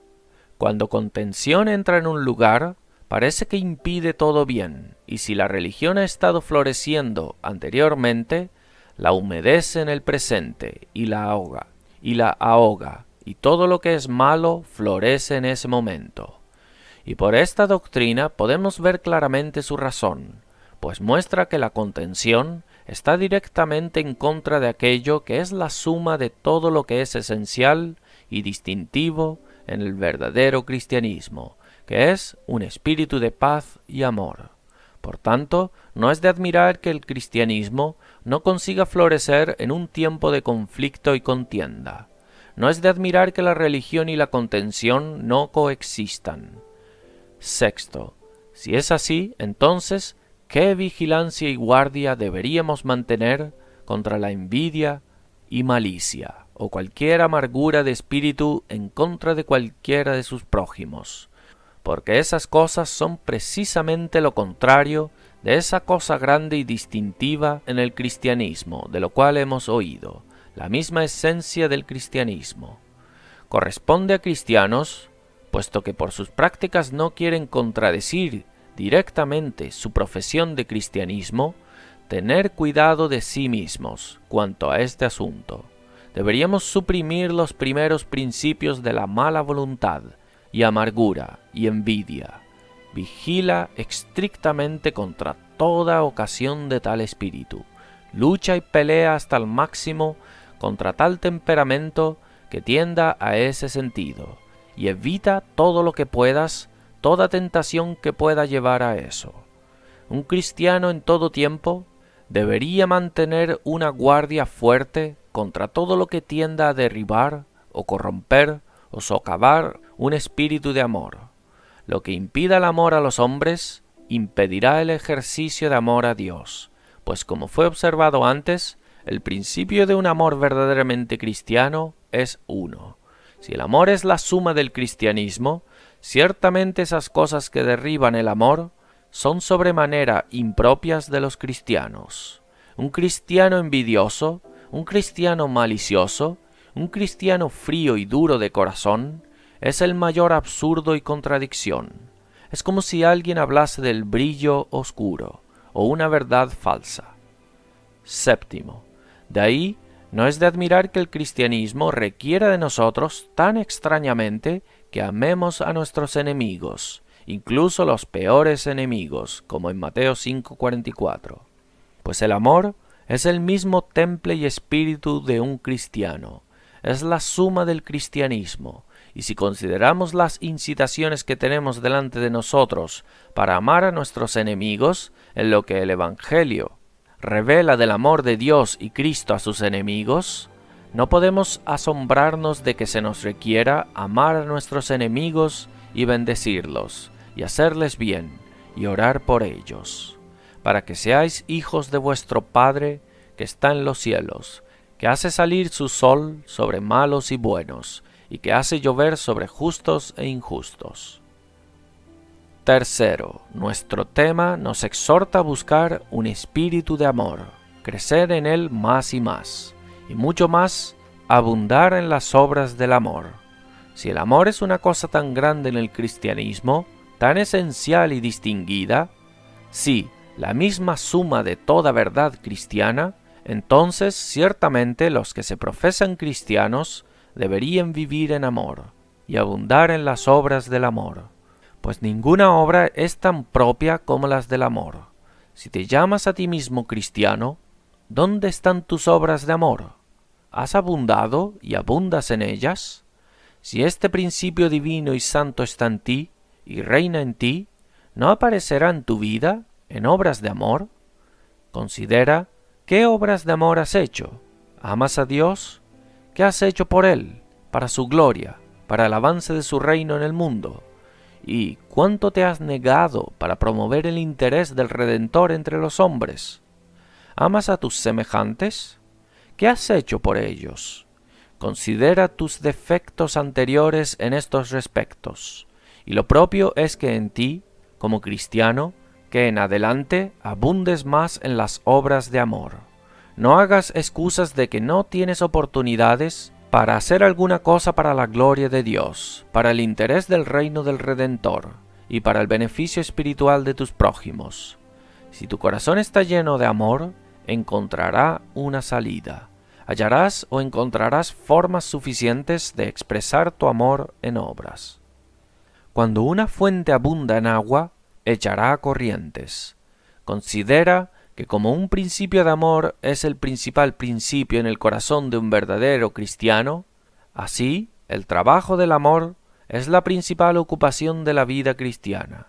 Cuando contención entra en un lugar, parece que impide todo bien, y si la religión ha estado floreciendo anteriormente, la humedece en el presente y la ahoga, y todo lo que es malo florece en ese momento. Y por esta doctrina podemos ver claramente su razón, pues muestra que la contención está directamente en contra de aquello que es la suma de todo lo que es esencial y distintivo en el verdadero cristianismo, que es un espíritu de paz y amor. Por tanto, no es de admirar que el cristianismo no consiga florecer en un tiempo de conflicto y contienda. No es de admirar que la religión y la contención no coexistan. Sexto, si es así, entonces, ¿qué vigilancia y guardia deberíamos mantener contra la envidia y malicia, o cualquier amargura de espíritu en contra de cualquiera de sus prójimos? Porque esas cosas son precisamente lo contrario de esa cosa grande y distintiva en el cristianismo, de lo cual hemos oído, la misma esencia del cristianismo. Corresponde a cristianos, puesto que por sus prácticas no quieren contradecir directamente su profesión de cristianismo, tener cuidado de sí mismos cuanto a este asunto. Deberíamos suprimir los primeros principios de la mala voluntad y amargura y envidia. Vigila estrictamente contra toda ocasión de tal espíritu. Lucha y pelea hasta el máximo contra tal temperamento que tienda a ese sentido, y evita todo lo que puedas, toda tentación que pueda llevar a eso. Un cristiano en todo tiempo debería mantener una guardia fuerte contra todo lo que tienda a derribar o corromper o socavar un espíritu de amor. Lo que impida el amor a los hombres impedirá el ejercicio de amor a Dios, pues como fue observado antes, el principio de un amor verdaderamente cristiano es uno. Si el amor es la suma del cristianismo, ciertamente esas cosas que derriban el amor son sobremanera impropias de los cristianos. Un cristiano envidioso, un cristiano malicioso, un cristiano frío y duro de corazón, es el mayor absurdo y contradicción. Es como si alguien hablase del brillo oscuro o una verdad falsa. Séptimo, de ahí no es de admirar que el cristianismo requiera de nosotros tan extrañamente que amemos a nuestros enemigos, incluso los peores enemigos, como en Mateo 5:44. Pues el amor es el mismo temple y espíritu de un cristiano, es la suma del cristianismo, y si consideramos las incitaciones que tenemos delante de nosotros para amar a nuestros enemigos, en lo que el Evangelio revela del amor de Dios y Cristo a sus enemigos, no podemos asombrarnos de que se nos requiera amar a nuestros enemigos y bendecirlos, y hacerles bien, y orar por ellos, para que seáis hijos de vuestro Padre que está en los cielos, que hace salir su sol sobre malos y buenos, y que hace llover sobre justos e injustos. Tercero, nuestro tema nos exhorta a buscar un espíritu de amor, crecer en él más y más, y mucho más, abundar en las obras del amor. Si el amor es una cosa tan grande en el cristianismo, tan esencial y distinguida, sí, la misma suma de toda verdad cristiana, entonces ciertamente los que se profesan cristianos deberían vivir en amor y abundar en las obras del amor, pues ninguna obra es tan propia como las del amor. Si te llamas a ti mismo cristiano, ¿dónde están tus obras de amor? ¿Has abundado y abundas en ellas? Si este principio divino y santo está en ti y reina en ti, ¿no aparecerá en tu vida en obras de amor? Considera qué obras de amor has hecho. ¿Amas a Dios? ¿Qué has hecho por Él, para su gloria, para el avance de su reino en el mundo? ¿Y cuánto te has negado para promover el interés del Redentor entre los hombres? ¿Amas a tus semejantes? ¿Qué has hecho por ellos? Considera tus defectos anteriores en estos respectos, y lo propio es que en ti, como cristiano, que en adelante abundes más en las obras de amor. No hagas excusas de que no tienes oportunidades para hacer alguna cosa para la gloria de Dios, para el interés del reino del Redentor y para el beneficio espiritual de tus prójimos. Si tu corazón está lleno de amor, encontrará una salida. Hallarás o encontrarás formas suficientes de expresar tu amor en obras. Cuando una fuente abunda en agua, echará corrientes. Considera que como un principio de amor es el principal principio en el corazón de un verdadero cristiano, así el trabajo del amor es la principal ocupación de la vida cristiana.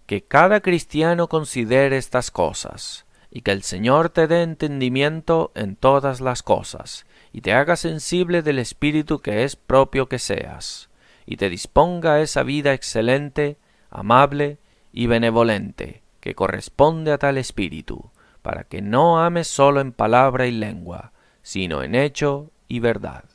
Que cada cristiano considere estas cosas, y que el Señor te dé entendimiento en todas las cosas, y te haga sensible del espíritu que es propio que seas, y te disponga a esa vida excelente, amable y benevolente, que corresponde a tal espíritu, para que no ames solo en palabra y lengua, sino en hecho y verdad.